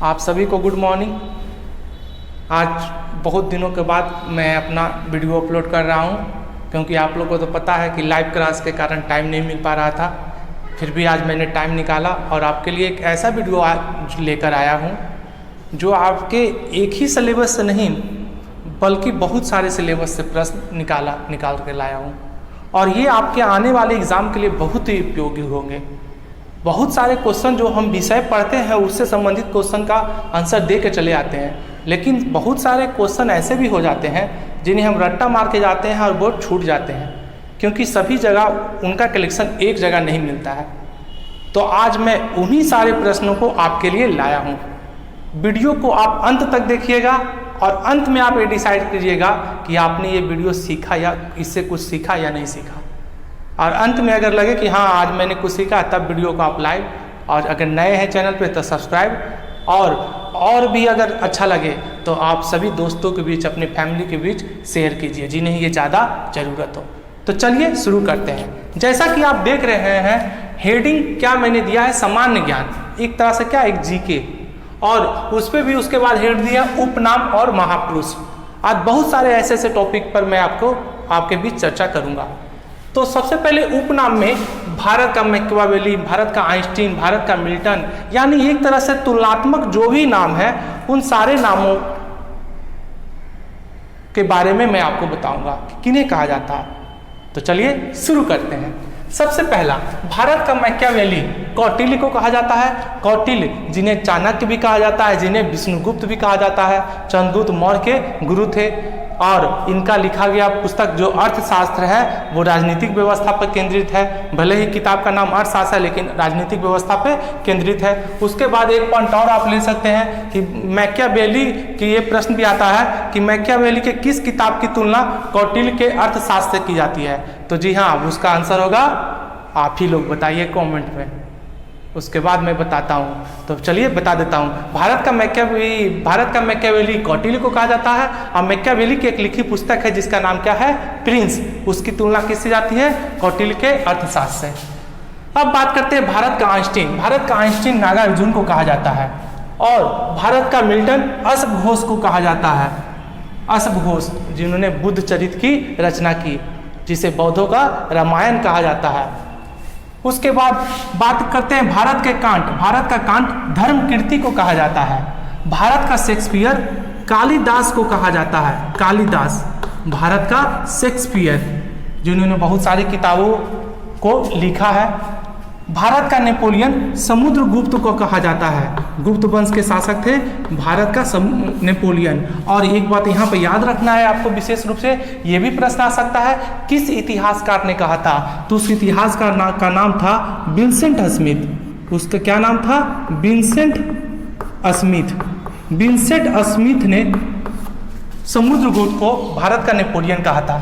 आप सभी को गुड मॉर्निंग। आज बहुत दिनों के बाद मैं अपना वीडियो अपलोड कर रहा हूँ, क्योंकि आप लोगों को तो पता है कि लाइव क्लास के कारण टाइम नहीं मिल पा रहा था। फिर भी आज मैंने टाइम निकाला और आपके लिए एक ऐसा वीडियो आज लेकर आया हूँ जो आपके एक ही सिलेबस से नहीं बल्कि बहुत सारे सिलेबस से प्रश्न निकाल कर लाया हूँ, और ये आपके आने वाले एग्ज़ाम के लिए बहुत ही उपयोगी होंगे। बहुत सारे क्वेश्चन जो हम विषय पढ़ते हैं उससे संबंधित क्वेश्चन का आंसर दे के चले आते हैं, लेकिन बहुत सारे क्वेश्चन ऐसे भी हो जाते हैं जिन्हें हम रट्टा मार के जाते हैं और वो छूट जाते हैं, क्योंकि सभी जगह उनका कलेक्शन एक जगह नहीं मिलता है। तो आज मैं उन्हीं सारे प्रश्नों को आपके लिए लाया हूँ। वीडियो को आप अंत तक देखिएगा और अंत में आप ये डिसाइड कीजिएगा कि आपने ये वीडियो सीखा या इससे कुछ सीखा या नहीं सीखा। और अंत में अगर लगे कि हाँ आज मैंने कुछ सीखा, तब वीडियो को आप लाइक, और अगर नए हैं चैनल पे तो सब्सक्राइब, और भी अगर अच्छा लगे तो आप सभी दोस्तों के बीच, अपने फैमिली के बीच शेयर कीजिए जिन्हें ये ज़्यादा ज़रूरत हो। तो चलिए शुरू करते हैं। जैसा कि आप देख रहे हैं, हेडिंग क्या मैंने दिया है, सामान्य ज्ञान, एक तरह से क्या, एक जीके, और उस पर भी उसके बाद हेड दिया उपनाम और महापुरुष। आज बहुत सारे ऐसे टॉपिक पर मैं आपके बीच चर्चा करूँगा। तो सबसे पहले उपनाम में भारत का मैकियावेली, भारत का आइंस्टीन, भारत का मिल्टन, यानी एक तरह से तुलनात्मक जो भी नाम है उन सारे नामों के बारे में मैं आपको बताऊंगा कि किन्हें कहा जाता है। तो चलिए शुरू करते हैं। सबसे पहला, भारत का मैकियावेली कौटिल्य को कहा जाता है। कौटिल्य जिन्हें चाणक्य भी कहा जाता है, जिन्हें विष्णुगुप्त भी कहा जाता है, चंद्रगुप्त मौर्य के गुरु थे, और इनका लिखा गया पुस्तक जो अर्थशास्त्र है वो राजनीतिक व्यवस्था पर केंद्रित है। भले ही किताब का नाम अर्थशास्त्र है, लेकिन राजनीतिक व्यवस्था पर केंद्रित है। उसके बाद एक पॉइंट और आप ले सकते हैं कि मैकियावेली की ये प्रश्न भी आता है कि मैकियावेली के किस किताब की तुलना कौटिल्य के अर्थशास्त्र से की जाती है। तो जी हाँ, उसका आंसर होगा, आप ही लोग बताइए कमेंट में, उसके बाद मैं बताता हूँ। तो चलिए बता देता हूँ। भारत का मैकियावेली कौटिल्य को कहा जाता है, और मैकियावेली की एक लिखी पुस्तक है जिसका नाम क्या है, प्रिंस, उसकी तुलना किससे जाती है, कौटिल्य के अर्थशास्त्र से। अब बात करते हैं भारत का आइंस्टीन। भारत का आइंस्टीन नागार्जुन को कहा जाता है, और भारत का मिल्टन अश्वघोष को कहा जाता है। अश्वघोष जिन्होंने बुद्ध चरित्र की रचना की, जिसे बौद्धों का रामायण कहा जाता है। उसके बाद बात करते हैं भारत के कांट। भारत का कांट धर्मकीर्ति को कहा जाता है। भारत का शेक्सपियर कालिदास को कहा जाता है। कालिदास भारत का शेक्सपियर, जिन्होंने बहुत सारी किताबों को लिखा है। भारत का नेपोलियन समुद्रगुप्त को कहा जाता है। गुप्त वंश के शासक थे भारत का नेपोलियन। और एक बात यहाँ पे याद रखना है आपको विशेष रूप से, ये भी प्रश्न आ सकता है, किस इतिहासकार ने कहा था। तो उस इतिहासकार का नाम था विंसेंट स्मिथ। उसका क्या नाम था, विंसेंट स्मिथ। विंसेंट स्मिथ ने समुद्रगुप्त को भारत का नेपोलियन कहा था।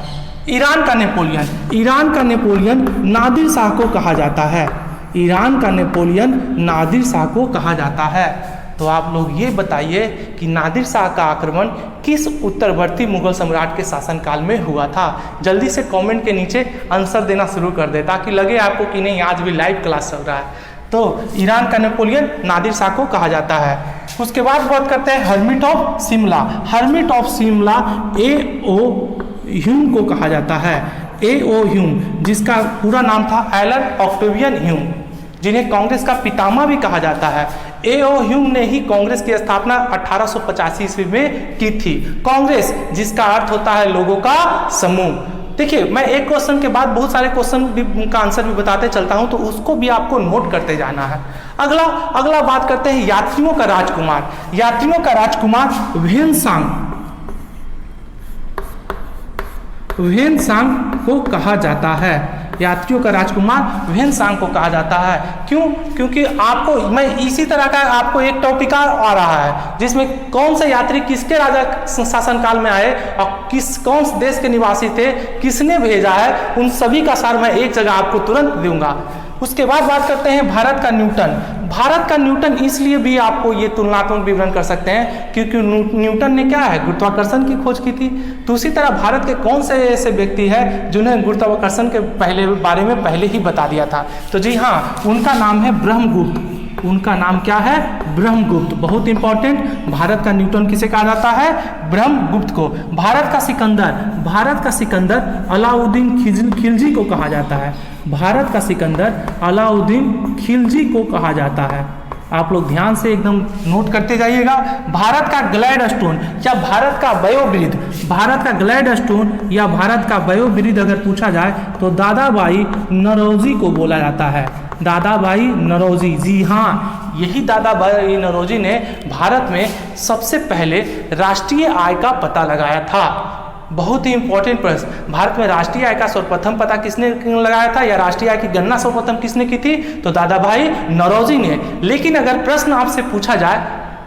ईरान का नेपोलियन नादिर शाह को कहा जाता है। ईरान का नेपोलियन नादिर शाह को कहा जाता है। तो आप लोग ये बताइए कि नादिर शाह का आक्रमण किस उत्तरवर्ती मुगल सम्राट के शासनकाल में हुआ था। जल्दी से कमेंट के नीचे आंसर देना शुरू कर दे, ताकि लगे आपको कि नहीं आज भी लाइव क्लास चल रहा है। तो ईरान का नेपोलियन नादिर शाह को कहा जाता है। उसके बाद बात करते हैं hermit of Shimla. Hermit of Shimla A.O. Hume को कहा जाता है। A.O. ह्यूम, जिसका पूरा नाम था एलन ऑक्टेवियन ह्यूम, जिन्हें कांग्रेस का पितामह भी कहा जाता है। A.O. ह्यूम ने ही कांग्रेस की स्थापना 1885 ईस्वी में की थी। कांग्रेस जिसका अर्थ होता है लोगों का समूह। देखिए, मैं एक क्वेश्चन के बाद बहुत सारे क्वेश्चन का आंसर भी बताते चलता हूं, तो उसको भी आपको नोट करते जाना है। अगला बात करते हैं यात्रियों का राजकुमार। यात्रियों का राजकुमार व्हेनसांग को कहा जाता है। यात्रियों का राजकुमार व्हेनसांग को कहा जाता है। क्यों? क्योंकि आपको मैं इसी तरह का आपको एक टॉपिक आ रहा है जिसमें कौन से यात्री किसके राजा शासनकाल में आए और कौन से देश के निवासी थे, किसने भेजा है, उन सभी का सार मैं एक जगह आपको तुरंत दूंगा। उसके बाद बात करते हैं भारत का न्यूटन। भारत का न्यूटन इसलिए भी आपको ये तुलनात्मक विवरण कर सकते हैं क्योंकि न्यूटन ने क्या है, गुरुत्वाकर्षण की खोज की थी। तो उसी तरह भारत के कौन से ऐसे व्यक्ति हैं जिन्हें गुरुत्वाकर्षण के बारे में पहले ही बता दिया था, तो जी हाँ, उनका नाम है ब्रह्मगुप्त। उनका नाम क्या है? ब्रह्मगुप्त। बहुत इंपॉर्टेंट, भारत का न्यूटन किसे कहा जाता है? ब्रह्मगुप्त को। भारत का सिकंदर अलाउद्दीन खिलजी को कहा जाता है। भारत का सिकंदर अलाउद्दीन खिलजी को कहा जाता है। आप लोग ध्यान से एकदम नोट करते जाइएगा। भारत का ग्लैडस्टोन या भारत का वयोवृद्ध, भारत का ग्लैडस्टोन या भारत का वयोवृद्ध अगर पूछा जाए तो दादाभाई नौरोजी को बोला जाता है। दादाभाई नौरोजी, जी हाँ, यही दादाभाई नौरोजी ने भारत में सबसे पहले राष्ट्रीय आय का पता लगाया था। बहुत ही इंपॉर्टेंट प्रश्न, भारत में राष्ट्रीय आय का सर्वप्रथम पता किसने लगाया था या राष्ट्रीय आय की गणना सर्वप्रथम किसने की थी? तो दादाभाई नौरोजी ने। लेकिन अगर प्रश्न आपसे पूछा जाए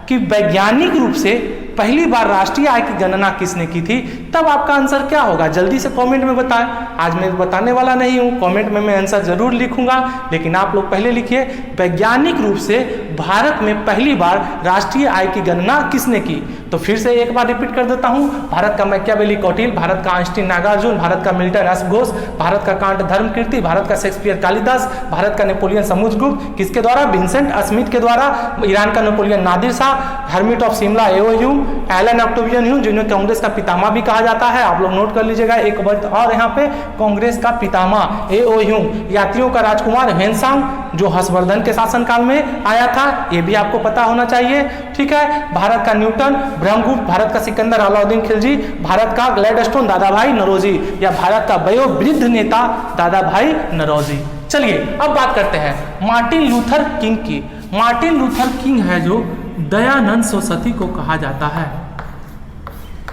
कि वैज्ञानिक रूप से पहली बार राष्ट्रीय आय की गणना किसने की थी, तब आपका आंसर क्या होगा? जल्दी से कमेंट में बताएं। आज मैं बताने वाला नहीं हूं, कमेंट में मैं आंसर जरूर लिखूंगा, लेकिन आप लोग पहले लिखिए वैज्ञानिक रूप से भारत में पहली बार राष्ट्रीय आय की गणना किसने की। तो फिर से एक बार रिपीट कर देता हूं, भारत का मैकियावेली कौटिल्य, भारत का आइंस्टीन नागार्जुन, भारत का मिल्टन एस घोष, भारत का कांट धर्मकीर्ति, भारत का शेक्सपियर कालिदास, भारत का नेपोलियन समुद्रगुप्त, किसके द्वारा? विंसेंट स्मिथ के द्वारा, ईरान का Napoleon Nadir Shah, hermit of Shimla A O Hume, Allan Octavian Hume, जिन्हें कांग्रेस का पितामह भी कहा जाता है। आप लोग नोट कर लीजिएगा एक वर्ड और यहाँ पे, कांग्रेस का पितामह एओ ह्यूम, यात्रियों का राजकुमार ह्वेनसांग, जो हर्षवर्धन के शासनकाल में आया था, ये भी आपको पता होना चाहिए। ठीक है, भारत का न्यूटन ब्रह्मगुप्त, भारत का सिकंदर अलाउद्दीन खिलजी, भारत का ग्लैडस्टोन दादाभाई नौरोजी या भारत का वयोवृद्ध नेता दादाभाई नौरोजी। चलिए अब बात करते हैं मार्टिन लूथर किंग की। मार्टिन लूथर किंग है जो दयानंद सरस्वती को कहा जाता है।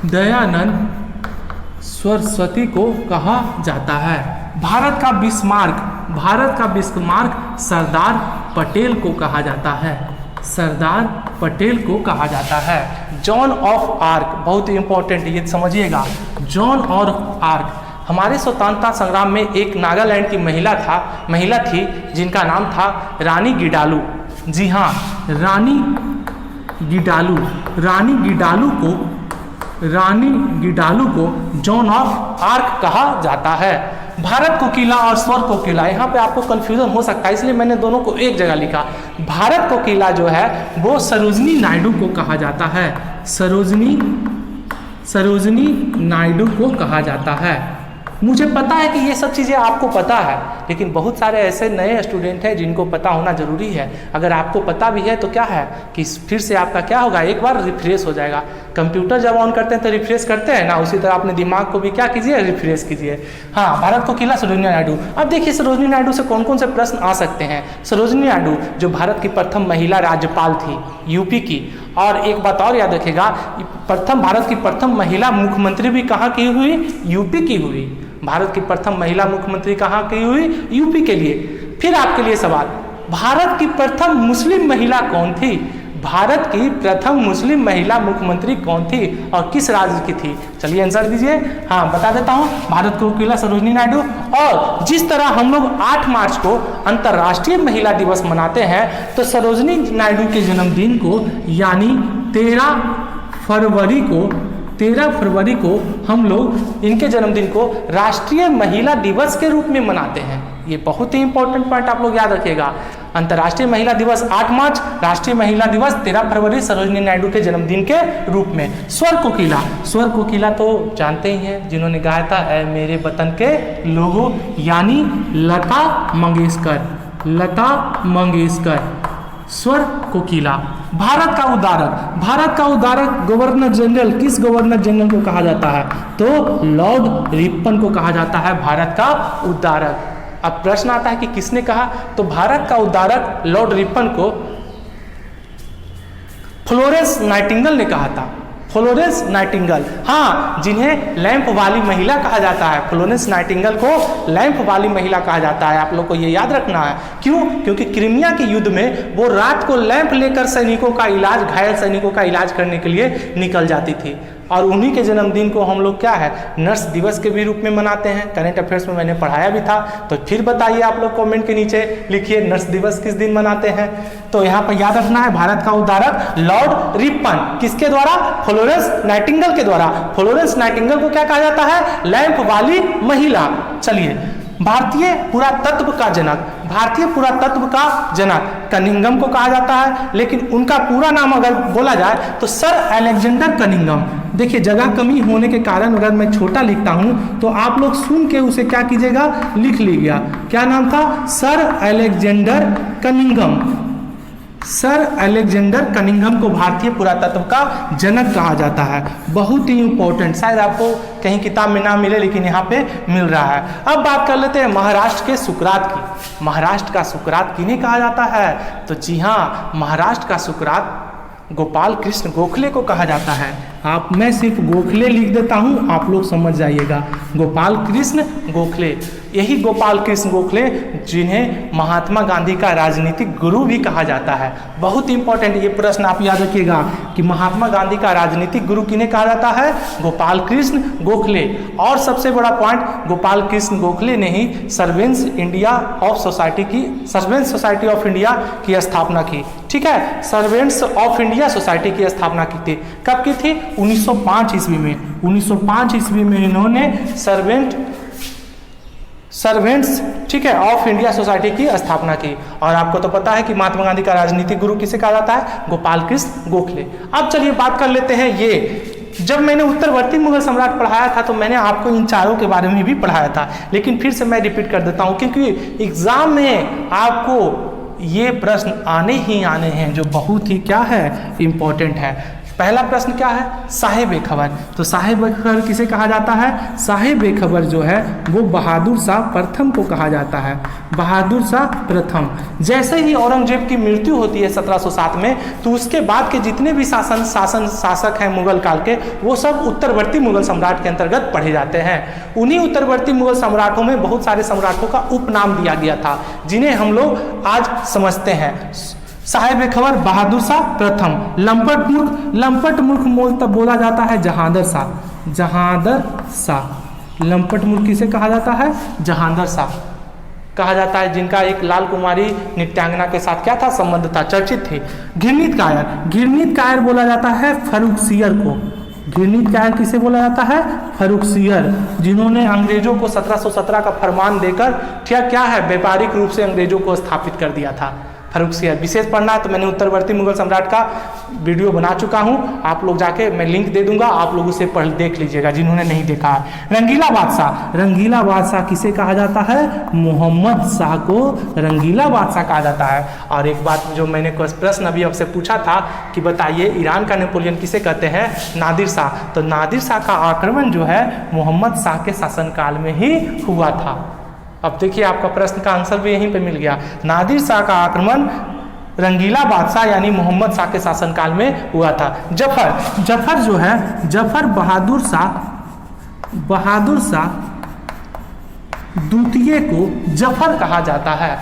दयानंद सरस्वती को कहा जाता है। भारत का बिस्मार्क सरदार पटेल को कहा जाता है। सरदार पटेल को कहा जाता है। जॉन ऑफ आर्क, बहुत ही इंपॉर्टेंट, ये समझिएगा। जॉन ऑफ आर्क हमारे स्वतंत्रता संग्राम में एक नागालैंड की महिला थी जिनका नाम था रानी गिडालू। जी हाँ, रानी गिडालू को जॉन ऑफ आर्क कहा जाता है। भारत कोकिला और स्वर कोकिला, यहाँ पे आपको कंफ्यूजन हो सकता है, इसलिए मैंने दोनों को एक जगह लिखा। भारत कोकिला जो है वो सरोजनी नायडू को कहा जाता है। सरोजनी नायडू को कहा जाता है। मुझे पता है कि ये सब चीज़ें आपको पता है, लेकिन बहुत सारे ऐसे नए स्टूडेंट हैं जिनको पता होना जरूरी है। अगर आपको पता भी है तो क्या है कि फिर से आपका क्या होगा, एक बार रिफ्रेश हो जाएगा। कंप्यूटर जब ऑन करते हैं तो रिफ्रेश करते हैं ना, उसी तरह अपने दिमाग को भी क्या कीजिए, रिफ्रेश कीजिए। हाँ, भारत कोकिला सरोजनी नायडू। अब देखिए सरोजनी नायडू से कौन कौन से प्रश्न आ सकते हैं। सरोजनी नायडू जो भारत की प्रथम महिला राज्यपाल थी यूपी की, और एक बात और याद रखिएगा, भारत की प्रथम महिला मुख्यमंत्री भी कहाँ की हुई? यूपी की हुई। भारत की प्रथम महिला मुख्यमंत्री कहाँ की हुई? यूपी के लिए। फिर आपके लिए सवाल, भारत की प्रथम मुस्लिम महिला कौन थी? भारत की प्रथम मुस्लिम महिला मुख्यमंत्री कौन थी और किस राज्य की थी? चलिए आंसर दीजिए। हाँ, बता देता हूँ, भारत कोकिला सरोजनी नायडू। और जिस तरह हम लोग 8 मार्च को अंतर्राष्ट्रीय महिला दिवस मनाते हैं, तो सरोजनी नायडू के जन्मदिन को यानी 13 फरवरी को हम लोग इनके जन्मदिन को राष्ट्रीय महिला दिवस के रूप में मनाते हैं। ये बहुत ही इंपॉर्टेंट पॉइंट आप लोग याद रखिएगा। अंतर्राष्ट्रीय महिला दिवस 8 मार्च, राष्ट्रीय महिला दिवस 13 फरवरी सरोजनी नायडू के जन्मदिन के रूप में। स्वर कोकिला तो जानते ही हैं, जिन्होंने गाया था ऐ मेरे वतन के लोगों, यानी लता मंगेशकर। स्वर कोकिला। भारत का उदारक गवर्नर जनरल, किस गवर्नर जनरल को कहा जाता है? तो लॉर्ड रिपन को कहा जाता है भारत का उदारक। अब प्रश्न आता है कि किसने कहा, तो भारत का उदारक लॉर्ड रिपन को फ्लोरेंस नाइटिंगेल ने कहा था। फ्लोरेंस नाइटिंगेल, हाँ, जिन्हें लैंप वाली महिला कहा जाता है। फ्लोरेंस नाइटिंगेल को लैंप वाली महिला कहा जाता है। आप लोग को ये याद रखना है। क्यों? क्योंकि क्रीमिया के युद्ध में वो रात को लैंप लेकर घायल सैनिकों का इलाज करने के लिए निकल जाती थी। और उन्हीं के जन्मदिन को हम लोग क्या है, नर्स दिवस के भी रूप में मनाते हैं। करंट अफेयर्स में मैंने पढ़ाया भी था, तो फिर बताइए आप लोग कमेंट के नीचे लिखिए नर्स दिवस किस दिन मनाते हैं। तो यहाँ पर याद रखना है, भारत का उदारक लॉर्ड रिपन, किसके द्वारा? फ्लोरेंस नाइटिंगेल के द्वारा। फ्लोरेंस नाइटिंगेल को क्या कहा जाता है? लैंप वाली महिला। चलिए भारतीय पुरातत्व का जनक, भारतीय पुरातत्व का जनक कनिंघम को कहा जाता है, लेकिन उनका पूरा नाम अगर बोला जाए तो सर अलेक्जेंडर कनिंघम। देखिए जगह कमी होने के कारण अगर मैं छोटा लिखता हूं तो आप लोग सुन के उसे क्या कीजिएगा, लिख लीजिएगा। क्या नाम था? Sir Alexander Cunningham. Sir Alexander Cunningham को भारतीय पुरातत्व का जनक कहा जाता है। बहुत ही इंपॉर्टेंट, शायद आपको कहीं किताब में ना मिले लेकिन यहाँ पे मिल रहा है। अब बात कर लेते हैं महाराष्ट्र के सुकरात की। महाराष्ट्र का सुकरात किन्हें कहा जाता है? तो जी हाँ, महाराष्ट्र का सुकरात गोपाल कृष्ण गोखले को कहा जाता है। मैं सिर्फ गोखले लिख देता हूँ, आप लोग समझ जाइएगा। गोपाल कृष्ण गोखले, यही गोपाल कृष्ण गोखले जिन्हें महात्मा गांधी का राजनीतिक गुरु भी कहा जाता है। बहुत इंपॉर्टेंट ये प्रश्न आप याद रखिएगा कि महात्मा गांधी का राजनीतिक गुरु किन्हें कहा जाता है? गोपाल कृष्ण गोखले। और सबसे बड़ा पॉइंट, गोपाल कृष्ण गोखले ने ही सर्वेंट्स सोसाइटी ऑफ इंडिया की स्थापना की। ठीक है, सर्वेंट्स ऑफ इंडिया सोसाइटी की स्थापना की थी। कब की थी? 1905 ईस्वी में। 1905 ईस्वी में इन्होंने सर्वेंट्स ठीक है ऑफ इंडिया सोसाइटी की स्थापना की। और आपको तो पता है कि महात्मा गांधी का राजनीतिक गुरु किसे कहा जाता है? गोपाल कृष्ण गोखले। अब चलिए बात कर लेते हैं ये, जब मैंने उत्तरवर्ती मुगल सम्राट पढ़ाया था तो मैंने आपको इन चारों के बारे में भी पढ़ाया था, लेकिन फिर से मैं रिपीट कर देता हूँ क्योंकि एग्जाम में आपको ये प्रश्न आने ही आने हैं जो बहुत ही क्या है, इंपॉर्टेंट है। पहला प्रश्न क्या है? साहिब ए खबर। तो साहिब ए खबर किसे कहा जाता है? साहिब ए खबर जो है वो बहादुर शाह प्रथम को कहा जाता है। बहादुर शाह प्रथम। जैसे ही औरंगजेब की मृत्यु होती है 1707 में, तो उसके बाद के जितने भी शासक हैं मुगल काल के, वो सब उत्तरवर्ती मुगल सम्राट के अंतर्गत पढ़े जाते हैं। उन्हीं उत्तरवर्ती मुगल सम्राटों में बहुत सारे सम्राटों का उपनाम दिया गया था जिन्हें हम लोग आज समझते हैं। साहिब ए खबर बहादुर शाह प्रथम। लंपट मूर्ख तब बोला जाता है जहांदर शाह। जहांदर शाह। लंपट मूर्ख किसे कहा जाता है? जहांदर शाह कहा जाता है, जिनका एक लाल कुमारी नृत्यांगना के साथ क्या था, संबंध था, चर्चित थे। घृणित कायर बोला जाता है फर्रुखसियर को। घृणित कायर किसे बोला जाता है? फर्रुखसियर, जिन्होंने अंग्रेजों को 1717 का फरमान देकर क्या है, व्यापारिक रूप से अंग्रेजों को स्थापित कर दिया था। फर्रुखसियर विशेष पढ़ना है तो मैंने उत्तरवर्ती मुगल सम्राट का वीडियो बना चुका हूँ, आप लोग जाके मैं लिंक दे दूंगा, आप लोग उसे पढ़ देख लीजिएगा जिन्होंने नहीं देखा है। रंगीला बादशाह किसे कहा जाता है? मोहम्मद शाह को रंगीला बादशाह कहा जाता है। और एक बात जो मैंने प्रश्न अभी आपसे पूछा था कि बताइए ईरान का नेपोलियन किसे कहते हैं? नादिर शाह। तो नादिर शाह का आक्रमण जो है मोहम्मद शाह के शासनकाल में ही हुआ था। अब देखिए आपका प्रश्न का आंसर भी यहीं पे मिल गया। नादिर शाह का आक्रमण रंगीला बादशाह यानी मोहम्मद शाह के शासनकाल में हुआ था। जफर जो है, जफर बहादुर शाह द्वितीय को जफर कहा जाता है।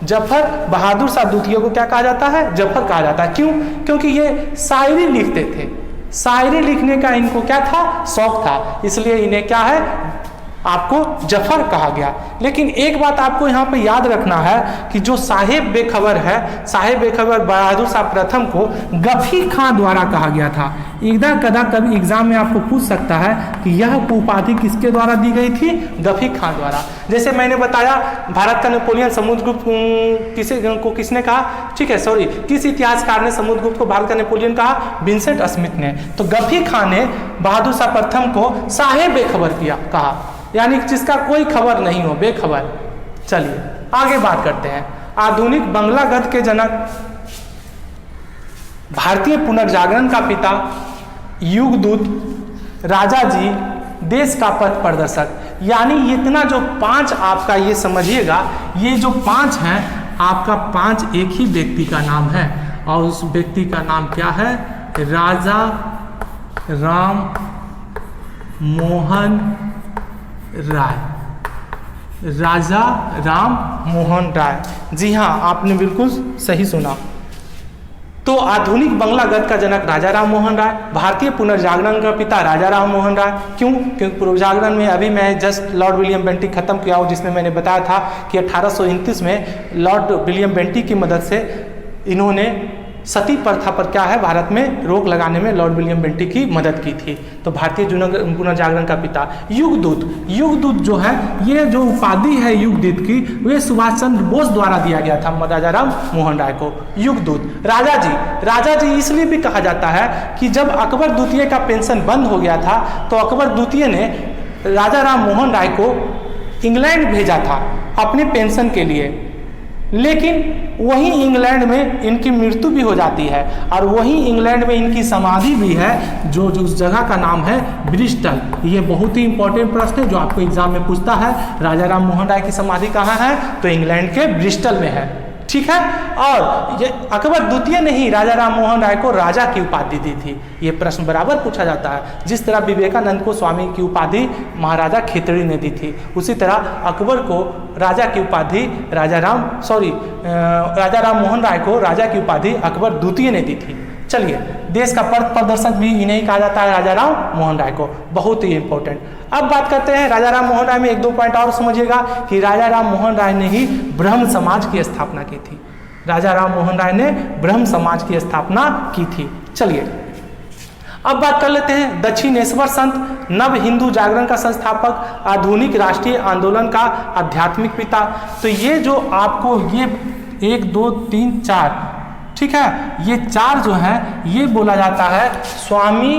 जफर बहादुर शाह द्वितीय को क्या कहा जाता है? जफर कहा जाता है। क्यों? क्योंकि ये शायरी लिखते थे। शायरी लिखने का इनको क्या था? शौक था, इसलिए इन्हें क्या है, आपको जफर कहा गया। लेकिन एक बात आपको यहाँ पे याद रखना है कि जो साहिब बेखबर है, साहिब बेखबर बहादुर शाह प्रथम को गफी खां द्वारा कहा गया था। इधर कदा कभी एग्जाम में आपको पूछ सकता है कि यह उपाधि किसके द्वारा दी गई थी? गफी खां द्वारा। जैसे मैंने बताया भारत का नेपोलियन समुद्रगुप्त किसने कहा? ठीक है, सॉरी, किस इतिहासकार ने समुद्रगुप्त को भारत का नेपोलियन कहा? विंसेंट स्मिथ ने। तो गफी खां ने बहादुर शाह प्रथम को साहिब बेखबर कहा, यानी जिसका कोई खबर नहीं हो, बेखबर। चलिए आगे बात करते हैं। आधुनिक बंगला गद्य के जनक, भारतीय पुनर्जागरण का पिता, युगदूत, राजा जी, देश का पथ प्रदर्शक, यानी इतना जो 5 आपका ये समझिएगा, ये जो 5 हैं आपका 5 एक ही व्यक्ति का नाम है और उस व्यक्ति का नाम क्या है? राजा राम मोहन राय। राजा राम मोहन राय, जी हाँ, आपने बिल्कुल सही सुना। तो आधुनिक बंगला गद्य का जनक राजा राम मोहन राय, भारतीय पुनर्जागरण का पिता राजा राम मोहन राय। क्यों? क्योंकि पुनर्जागरण में अभी मैं जस्ट लॉर्ड विलियम बेंटिक खत्म किया हूँ, जिसमें मैंने बताया था कि 1829 में लॉर्ड विलियम बेंटिक की मदद से इन्होंने सती प्रथा पर क्या है भारत में रोक लगाने में लॉर्ड विलियम बेंटिक की मदद की थी। तो भारतीय पुनर्जागरण का पिता। युगदूत जो है, ये जो उपाधि है युगदूत की, वे सुभाष चंद्र बोस द्वारा दिया गया था राजा राम मोहन राय को। युगदूत। राजा जी इसलिए भी कहा जाता है कि जब अकबर द्वितीय का पेंशन बंद हो गया था तो अकबर द्वितीय ने राजा राम मोहन राय को इंग्लैंड भेजा था अपने पेंशन के लिए, लेकिन वहीं इंग्लैंड में इनकी मृत्यु भी हो जाती है और वहीं इंग्लैंड में इनकी समाधि भी है, जो उस जगह का नाम है ब्रिस्टल। ये बहुत ही इंपॉर्टेंट प्रश्न है जो आपको एग्जाम में पूछता है। राजा राम मोहन राय की समाधि कहाँ है? तो इंग्लैंड के ब्रिस्टल में है। ठीक है। और ये अकबर द्वितीय ने ही राजा राम मोहन राय को राजा की उपाधि दी थी। ये प्रश्न बराबर पूछा जाता है। जिस तरह विवेकानंद को स्वामी की उपाधि महाराजा खेतड़ी ने दी थी, उसी तरह अकबर को राजा की उपाधि राजा राम मोहन राय को राजा की उपाधि अकबर द्वितीय ने दी थी। चलिए, देश का पथ प्रदर्शक भी इन्हें कहा जाता है, राजा राम मोहन राय को। बहुत ही इंपॉर्टेंट। अब बात करते हैं राजा राम मोहन राय में। एक दो पॉइंट और समझिएगा कि राजा राम मोहन राय ने ही ब्रह्म समाज की स्थापना की थी। राजा राम मोहन राय ने ब्रह्म समाज की स्थापना की थी। चलिए, अब बात कर लेते हैं दक्षिणेश्वर संत, नव हिंदू जागरण का संस्थापक, आधुनिक राष्ट्रीय आंदोलन का आध्यात्मिक पिता। तो ये जो आपको ये 1 2 3 4, ठीक है, ये 4 जो है ये बोला जाता है स्वामी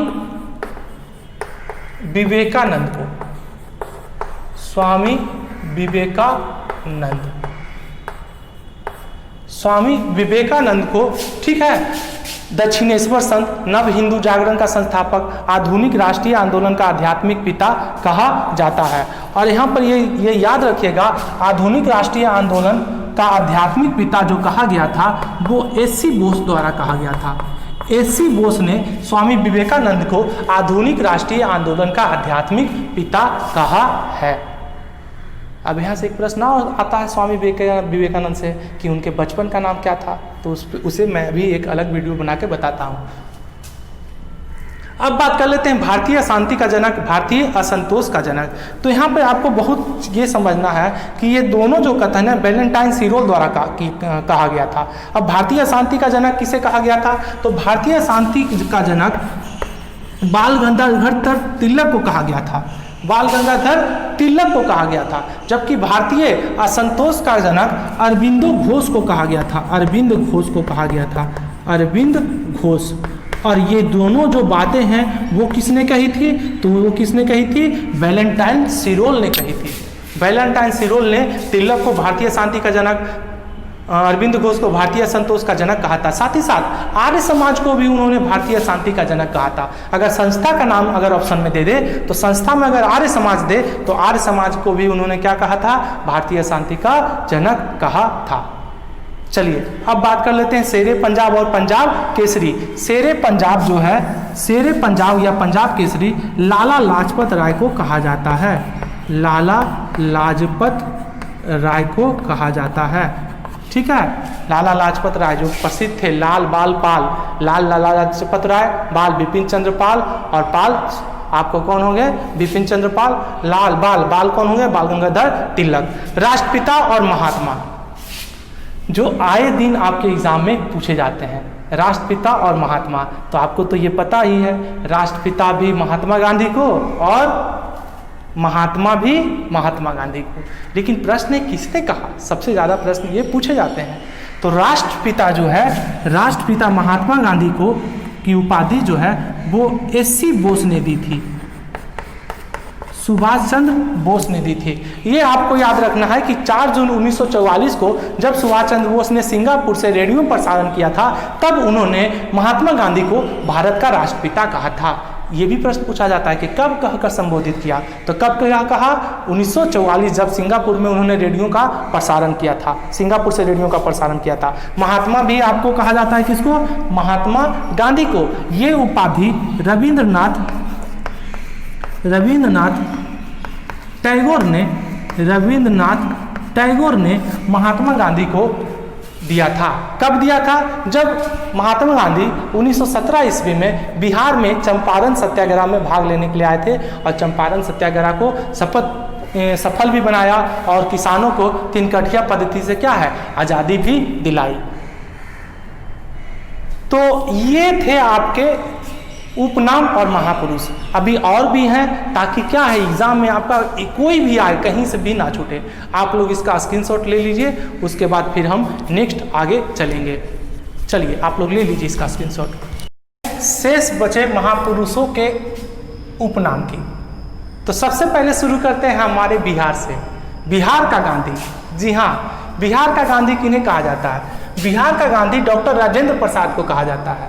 विवेकानंद को। स्वामी विवेकानंद को, ठीक है, दक्षिणेश्वर संत, नव हिंदू जागरण का संस्थापक, आधुनिक राष्ट्रीय आंदोलन का आध्यात्मिक पिता कहा जाता है। और यहाँ पर ये याद रखिएगा, आधुनिक राष्ट्रीय आंदोलन का आध्यात्मिक पिता जो कहा गया था वो एस.सी. बोस द्वारा कहा गया था। एस.सी. बोस ने स्वामी विवेकानंद को आधुनिक राष्ट्रीय आंदोलन का आध्यात्मिक पिता कहा है। अब यहाँ से एक प्रश्न आता है स्वामी विवेकानंद से कि उनके बचपन का नाम क्या था, तो उसे मैं भी एक अलग वीडियो बना के बताता हूँ। अब बात कर लेते हैं भारतीय शांति का जनक, भारतीय असंतोष का जनक। तो यहाँ पे आपको बहुत ये समझना है कि ये दोनों जो कथन है वैलेंटाइन सिरोल द्वारा कहा गया था। अब भारतीय शांति का जनक किसे कहा गया था? तो भारतीय शांति का जनक बाल गंगाधर तिलक को कहा गया था। बाल गंगाधर तिलक को कहा गया था। जबकि भारतीय असंतोष का जनक अरविंदो घोष को कहा गया था। अरविंद घोष को कहा गया था। अरविंद घोष। और ये दोनों जो बातें हैं वो किसने कही थी? तो वो किसने कही थी? वैलेंटाइन सिरोल ने कही थी। वैलेंटाइन सिरोल ने तिलक को भारतीय शांति का जनक, अरविंद घोष को भारतीय संतोष का जनक कहा था। साथ ही साथ आर्य समाज को भी उन्होंने भारतीय शांति का जनक कहा था। अगर संस्था का नाम अगर ऑप्शन में दे दे तो संस्था में अगर आर्य समाज दे तो आर्य समाज को भी उन्होंने क्या कहा था? भारतीय शांति का जनक कहा था। चलिए, अब बात कर लेते हैं शेरे पंजाब और पंजाब केसरी। शेरे पंजाब जो है, शेरे पंजाब या पंजाब केसरी लाला लाजपत राय को कहा जाता है। लाला लाजपत राय को कहा जाता है। ठीक है, लाला लाजपत राय जो प्रसिद्ध थे, लाल बाल पाल, लाल लाला लाजपत राय, बाल बिपिन चंद्र पाल, और पाल आपको कौन होंगे? बिपिन चंद्र पाल। लाल बाल कौन होंगे? बाल गंगाधर तिलक। राष्ट्रपिता और महात्मा जो आए दिन आपके एग्जाम में पूछे जाते हैं, राष्ट्रपिता और महात्मा, तो आपको तो ये पता ही है, राष्ट्रपिता भी महात्मा गांधी को और महात्मा भी महात्मा गांधी को। लेकिन प्रश्न किसने कहा? सबसे ज़्यादा प्रश्न ये पूछे जाते हैं। तो राष्ट्रपिता जो है, राष्ट्रपिता महात्मा गांधी को की उपाधि जो है वो एस.सी. बोस ने दी थी, सुभाष चंद्र बोस ने दी थी। ये आपको याद रखना है कि 4 जून 1944 को जब सुभाष चंद्र बोस ने सिंगापुर से रेडियो प्रसारण किया था, तब उन्होंने महात्मा गांधी को भारत का राष्ट्रपिता कहा था। ये भी प्रश्न पूछा जाता है कि कब कहकर संबोधित किया, तो कब कहा? 1944 जब सिंगापुर में उन्होंने रेडियो का प्रसारण किया था, सिंगापुर से रेडियो का प्रसारण किया था। महात्मा भी आपको कहा जाता है किसको? महात्मा गांधी को। ये उपाधि रविंद्रनाथ टैगोर ने महात्मा गांधी को दिया था। कब दिया था? जब महात्मा गांधी 1917 ईस्वी में बिहार में चंपारण सत्याग्रह में भाग लेने के लिए आए थे, और चंपारण सत्याग्रह को सफल भी बनाया और किसानों को 3 कठिया पद्धति से क्या है? आज़ादी भी दिलाई। तो ये थे आपके उपनाम और महापुरुष। अभी और भी हैं, ताकि क्या है एग्जाम में आपका कोई भी आए कहीं से भी ना छूटे। आप लोग इसका स्क्रीनशॉट ले लीजिए, उसके बाद फिर हम नेक्स्ट आगे चलेंगे। चलिए आप लोग ले लीजिए इसका स्क्रीनशॉट। शेष बचे महापुरुषों के उपनाम की। तो सबसे पहले शुरू करते हैं हमारे बिहार से। बिहार का गांधी, जी हाँ, बिहार का गांधी किन्हें कहा जाता है? बिहार का गांधी डॉक्टर राजेंद्र प्रसाद को कहा जाता है।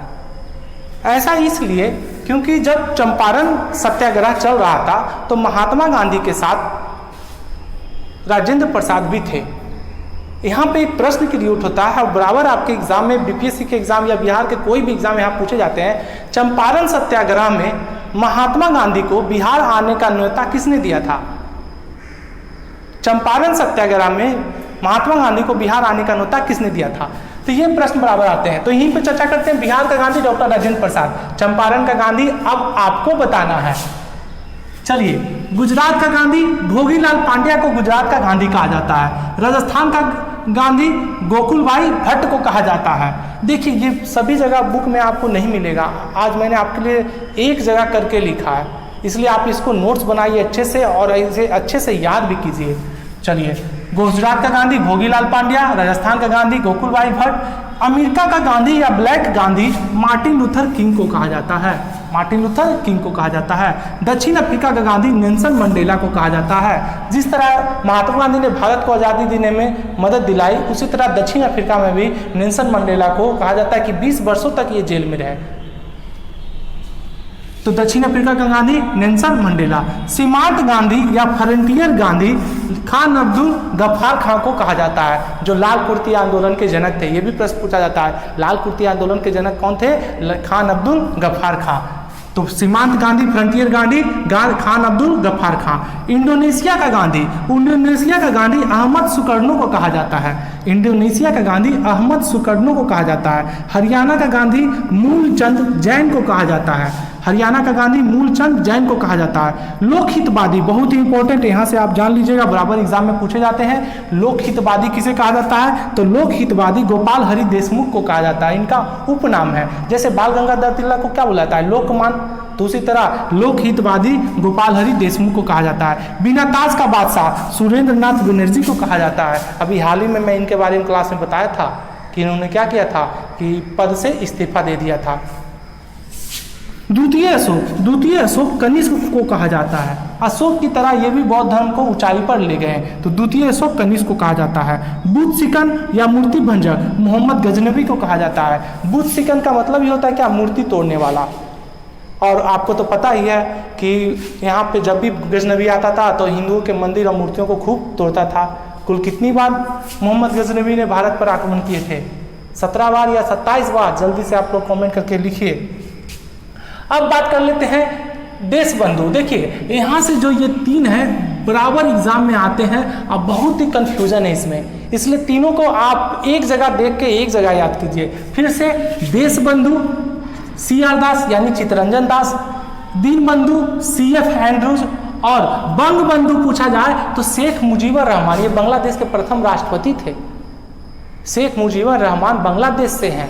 ऐसा इसलिए क्योंकि जब चंपारण सत्याग्रह चल रहा था तो महात्मा गांधी के साथ राजेंद्र प्रसाद भी थे। यहाँ पे एक प्रश्न क्रिएट होता है, बराबर आपके एग्जाम में, बीपीएससी के एग्जाम या बिहार के कोई भी एग्जाम यहाँ पूछे जाते हैं, चंपारण सत्याग्रह में महात्मा गांधी को बिहार आने का न्योता किसने दिया था? चंपारण सत्याग्रह में महात्मा गांधी को बिहार आने का न्योता किसने दिया था? तो ये प्रश्न बराबर आते हैं। तो यहीं पे चर्चा करते हैं। बिहार का गांधी डॉक्टर राजेंद्र प्रसाद, चंपारण का गांधी अब आपको बताना है। चलिए, गुजरात का गांधी भोगीलाल पांड्या को गुजरात का गांधी कहा जाता है। राजस्थान का गांधी गोकुलभाई भट्ट को कहा जाता है। देखिए ये सभी जगह बुक में आपको नहीं मिलेगा, आज मैंने आपके लिए एक जगह करके लिखा है, इसलिए आप इसको नोट्स बनाइए अच्छे से और इसे अच्छे से याद भी कीजिए। चलिए, गुजरात का गांधी भोगीलाल पांड्या, राजस्थान का गांधी गोकुलभाई भट्ट, अमेरिका का गांधी या black Gandhi Martin Luther king को कहा जाता है। मार्टिन लूथर किंग को कहा जाता है। दक्षिण अफ्रीका का गांधी नेल्सन मंडेला को कहा जाता है। जिस तरह महात्मा गांधी ने भारत को आज़ादी देने में मदद दिलाई, उसी तरह दक्षिण अफ्रीका में भी नेल्सन मंडेला को कहा जाता है कि 20 वर्षों तक ये जेल में रहे। तो दक्षिण अफ्रीका का गांधी नेल्सन मंडेला। सीमांत गांधी या फ्रंटियर गांधी खान अब्दुल गफ्फार खां को कहा जाता है, जो लाल कुर्ती आंदोलन के जनक थे। ये भी प्रश्न पूछा जाता है, लाल कुर्ती आंदोलन के जनक कौन थे? खान अब्दुल गफ्फार खां। तो सीमांत गांधी, फ्रंटियर गांधी खान अब्दुल गफ्फार खां। इंडोनेशिया का गांधी, इंडोनेशिया का गांधी अहमद सुकर्नो को कहा जाता है। इंडोनेशिया का गांधी अहमद सुकर्नो को कहा जाता है। हरियाणा का गांधी मूलचंद जैन को कहा जाता है। हरियाणा का गांधी मूलचंद जैन को कहा जाता है। लोकहितवादी, बहुत ही इंपॉर्टेंट, यहाँ से आप जान लीजिएगा, बराबर एग्जाम में पूछे जाते हैं। लोकहितवादी किसे कहा जाता है? तो लोकहितवादी गोपाल हरि देशमुख को कहा जाता है, इनका उपनाम है। जैसे बाल गंगाधर तिलक को क्या बुलाता है? लोकमान। तो उसी तरह लोकहितवादी गोपाल हरि देशमुख को कहा जाता है। बिना ताज का बादशाह सुरेंद्र नाथ बनर्जी को कहा जाता है। अभी हाल ही में मैं इनके बारे में क्लास में बताया था कि इन्होंने क्या किया था कि पद से इस्तीफा दे दिया था। द्वितीय अशोक कनिष्क को कहा जाता है। अशोक की तरह ये भी बौद्ध धर्म को ऊंचाई पर ले गए हैं, तो द्वितीय अशोक कनिष्क को कहा जाता है। बुद्ध सिकन या मूर्ति भंजक मोहम्मद गजनवी को कहा जाता है। बुद्ध सिकन का मतलब ये होता है क्या? मूर्ति तोड़ने वाला। और आपको तो पता ही है कि यहाँ पे जब भी गजनवी आता था तो हिंदुओं के मंदिर और मूर्तियों को खूब तोड़ता था। कुल कितनी बार मोहम्मद गजनवी ने भारत पर आक्रमण किए थे? 17 बार या 27 बार? जल्दी से आप लोग कमेंट करके लिखिए। अब बात कर लेते हैं देशबंधु। देखिए यहाँ से जो ये 3 हैं बराबर एग्जाम में आते हैं, अब बहुत ही कंफ्यूजन है इसमें, इसलिए तीनों को आप एक जगह देख के एक जगह याद कीजिए। फिर से देशबंधु CR दास यानी चित्तरंजन दास, दीनबंधु CF एंड्रूज, और बंगबंधु पूछा जाए तो शेख मुजीबुर रहमान। ये बांग्लादेश के प्रथम राष्ट्रपति थे। शेख मुजीबुर रहमान बांग्लादेश से हैं,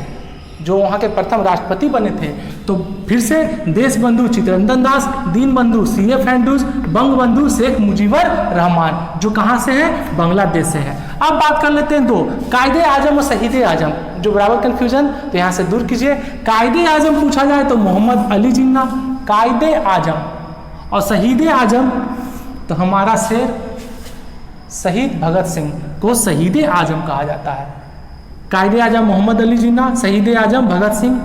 जो वहाँ के प्रथम राष्ट्रपति बने थे। तो फिर से देशबंधु चित्तरंजन दास, दीनबंधु CF एंड्रूज, बंगबंधु शेख मुजीबुर रहमान, जो कहाँ से हैं? बांग्लादेश से है। अब बात कर लेते हैं 2 कायदे आजम और शहीद आजम, जो बराबर कंफ्यूजन, तो यहाँ से दूर कीजिए। कायदे आजम पूछा जाए तो मोहम्मद अली जिन्ना, कायदे आजम, और शहीद आजम तो हमारा शेर शहीद भगत सिंह को शहीद आजम कहा जाता है। कायदे आजम मोहम्मद अली जिन्ना, शहीद आजम भगत सिंह,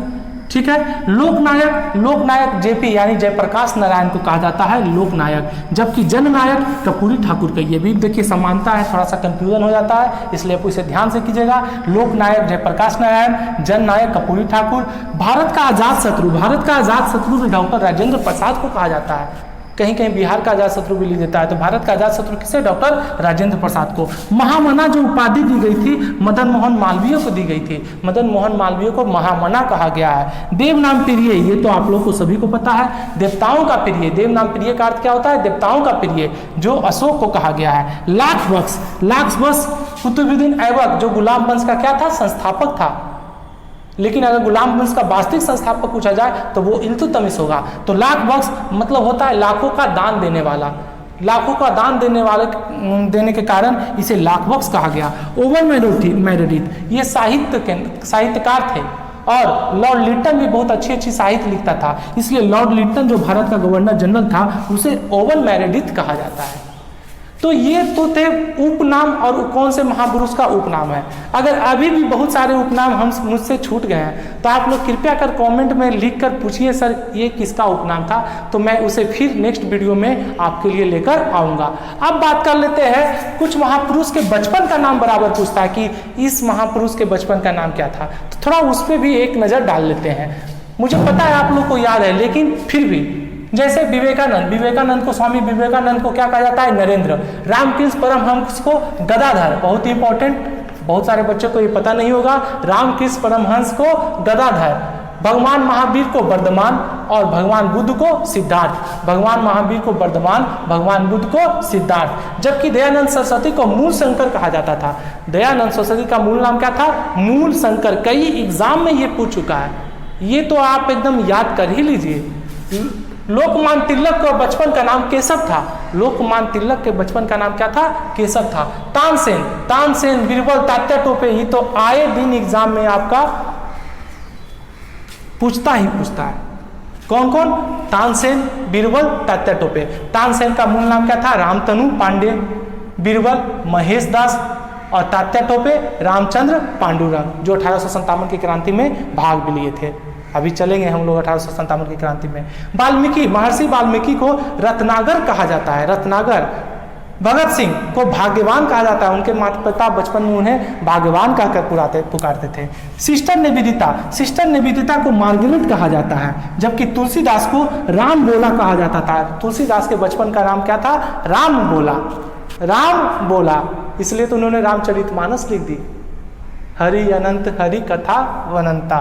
ठीक है। लोकनायक JP यानी जयप्रकाश नारायण को कहा जाता है लोकनायक, जबकि जननायक कर्पूरी ठाकुर का। ये भी देखिए समानता है, थोड़ा सा कंफ्यूजन हो जाता है, इसलिए आप इसे ध्यान से कीजिएगा। लोकनायक जयप्रकाश नारायण, जननायक कर्पूरी ठाकुर। भारत का आजाद शत्रु डॉक्टर राजेंद्र प्रसाद को कहा जाता है। कहीं कहीं बिहार का आजाद शत्रु भी लिख देता है, तो भारत का आजाद शत्रु किसे? डॉक्टर राजेंद्र प्रसाद को। महामना जो उपाधि दी गई थी मदन मोहन मालवीय को दी गई थी, मदन मोहन मालवीय को महामना कहा गया है। देवनाम प्रिय, ये तो आप लोग को सभी को पता है, देवताओं का प्रिय। देवनाम प्रिय का अर्थ क्या होता है? देवताओं का प्रिय, जो अशोक को कहा गया है। लाख बख्श कुतुबुद्दीन ऐबक, जो गुलाम वंश का क्या था? संस्थापक था। लेकिन अगर गुलाम वंश का वास्तविक संस्थापक पूछा जाए तो वो इल्तुतमिश होगा। तो लाख बख्श मतलब होता है लाखों का दान देने वाला, लाखों का दान देने के कारण इसे लाख बख्श कहा गया। ओवन मेरेडिथ ये साहित्यकार थे और लॉर्ड लिटन भी बहुत अच्छी अच्छी साहित्य लिखता था, इसलिए लॉर्ड लिटन जो भारत का गवर्नर जनरल था उसे ओवन मेरेडिथ कहा जाता है। तो ये तो थे उपनाम, और कौन से महापुरुष का उपनाम है। अगर अभी भी बहुत सारे उपनाम मुझसे छूट गए हैं तो आप लोग कृपया कर कमेंट में लिख कर पूछिए सर ये किसका उपनाम था, तो मैं उसे फिर नेक्स्ट वीडियो में आपके लिए लेकर आऊँगा। अब बात कर लेते हैं कुछ महापुरुष के बचपन का नाम बराबर पूछता है कि इस महापुरुष के बचपन का नाम क्या था, तो थोड़ा उस पर भी एक नज़र डाल लेते हैं। मुझे पता है आप लोग को याद है, लेकिन फिर भी जैसे विवेकानंद को, स्वामी विवेकानंद को क्या कहा जाता है, नरेंद्र। रामकृष्ण परमहंस को गदाधर, बहुत ही इंपॉर्टेंट, बहुत सारे बच्चों को ये पता नहीं होगा, रामकृष्ण परमहंस को गदाधर। भगवान महावीर को वर्धमान और भगवान बुद्ध को सिद्धार्थ। भगवान महावीर को वर्धमान, भगवान बुद्ध को सिद्धार्थ। जबकि दयानंद सरस्वती को मूल शंकर कहा जाता था। दयानंद सरस्वती का मूल नाम क्या था, मूल शंकर। कई एग्जाम में ये पूछ चुका है, ये तो आप एकदम याद कर ही लीजिए। लोकमान्य तिलक का बचपन का नाम केशव था। लोकमान्य तिलक के बचपन का नाम क्या था, केशव था। तानसेन, बीरबल, तात्या टोपे, ये तो आए दिन एग्जाम में आपका पूछता है। कौन कौन, तानसेन, बीरबल, तात्या टोपे। तानसेन का मूल नाम क्या था, रामतनु पांडे। बीरबल महेश दास और तात्या टोपे रामचंद्र पांडुरंग, जो 1857 की क्रांति में भाग भी लिए थे। अभी चलेंगे हम लोग 1857 की क्रांति में। वाल्मीकि, महर्षि वाल्मीकि को रत्नागर कहा जाता है, रत्नागर। भगत सिंह को भाग्यवान कहा जाता है, उनके माता पिता बचपन में उन्हें भाग्यवान कहकर पुकारते थे। सिस्टर निवेदिता को मार्गरेट कहा जाता है, जबकि तुलसीदास को राम बोला कहा जाता था। तुलसीदास के बचपन का नाम क्या था, राम बोला, इसलिए तो उन्होंने रामचरितमानस लिख दी। हरि अनंत हरि कथा वनंता।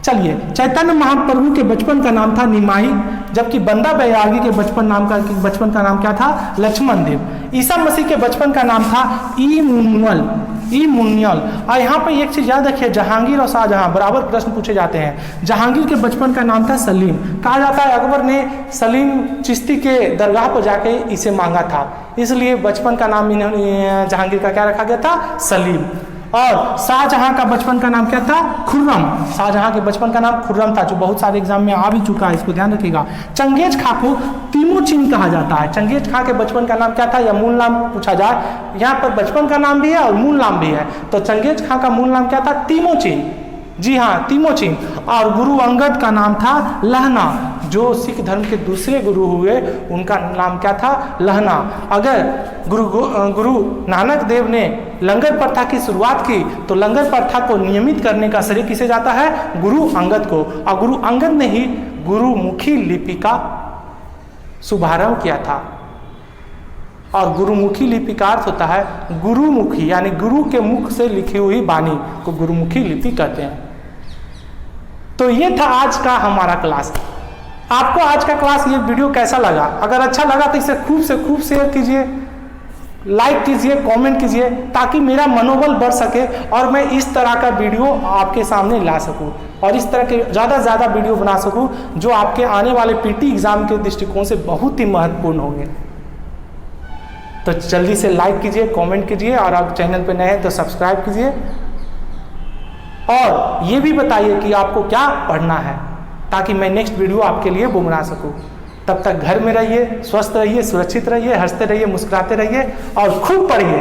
चलिए, चैतन्य महाप्रभु के बचपन का नाम था निमाई, जबकि बंदा बैरागी के बचपन का नाम क्या था, लक्ष्मण देव। ईसा मसीह के बचपन का नाम था इमुनियल। और यहाँ पर एक चीज याद रखिए, जहांगीर और शाहजहां बराबर प्रश्न पूछे जाते हैं। जहांगीर के बचपन का नाम था सलीम। कहा जाता है अकबर ने सलीम चिश्ती के दरगाह पर जाके इसे मांगा था, इसलिए बचपन का नाम इन्होंने जहांगीर का क्या रखा गया था, सलीम। और शाहजहां का बचपन का नाम क्या था, खुर्रम। शाहजहां के बचपन का नाम खुर्रम था, जो बहुत सारे एग्जाम में आ भी चुका है, इसको ध्यान रखिएगा। चंगेज खां को तिमोचिन कहा जाता है। चंगेज खां के बचपन का नाम क्या था, या मूल नाम पूछा जाए, यहाँ पर बचपन का नाम भी है और मूल नाम भी है। तो चंगेज खां का मूल नाम क्या था, तिमोचिन। जी हाँ, तिमोचिन। और गुरु अंगद का नाम था लहना। जो सिख धर्म के दूसरे गुरु हुए उनका नाम क्या था, लहना। अगर गुरु नानक देव ने लंगर प्रथा की शुरुआत की तो लंगर प्रथा को नियमित करने का श्रेय किसे जाता है, गुरु अंगद को। और गुरु अंगद ने ही गुरुमुखी लिपि का शुभारंभ किया था। और गुरुमुखी लिपि का अर्थ होता है गुरुमुखी, यानी गुरु के मुख से लिखी हुई वाणी को गुरुमुखी लिपि कहते हैं। तो ये था आज का हमारा क्लास। आपको आज का क्लास, ये वीडियो कैसा लगा? अगर अच्छा लगा तो इसे खूब से खूब शेयर कीजिए, लाइक कीजिए, कमेंट कीजिए, ताकि मेरा मनोबल बढ़ सके और मैं इस तरह का वीडियो आपके सामने ला सकूं और इस तरह के ज़्यादा से ज़्यादा वीडियो बना सकूं जो आपके आने वाले पीटी एग्जाम के दृष्टिकोण से बहुत ही महत्वपूर्ण होंगे। तो जल्दी से लाइक कीजिए, कमेंट कीजिए, और आप चैनल पर नए हैं तो सब्सक्राइब कीजिए। और ये भी बताइए कि आपको क्या पढ़ना है, ताकि मैं नेक्स्ट वीडियो आपके लिए बना सकूं। तब तक घर में रहिए, स्वस्थ रहिए, सुरक्षित रहिए, हंसते रहिए, मुस्कुराते रहिए और खूब पढ़िए।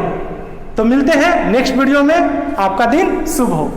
तो मिलते हैं नेक्स्ट वीडियो में। आपका दिन शुभ हो।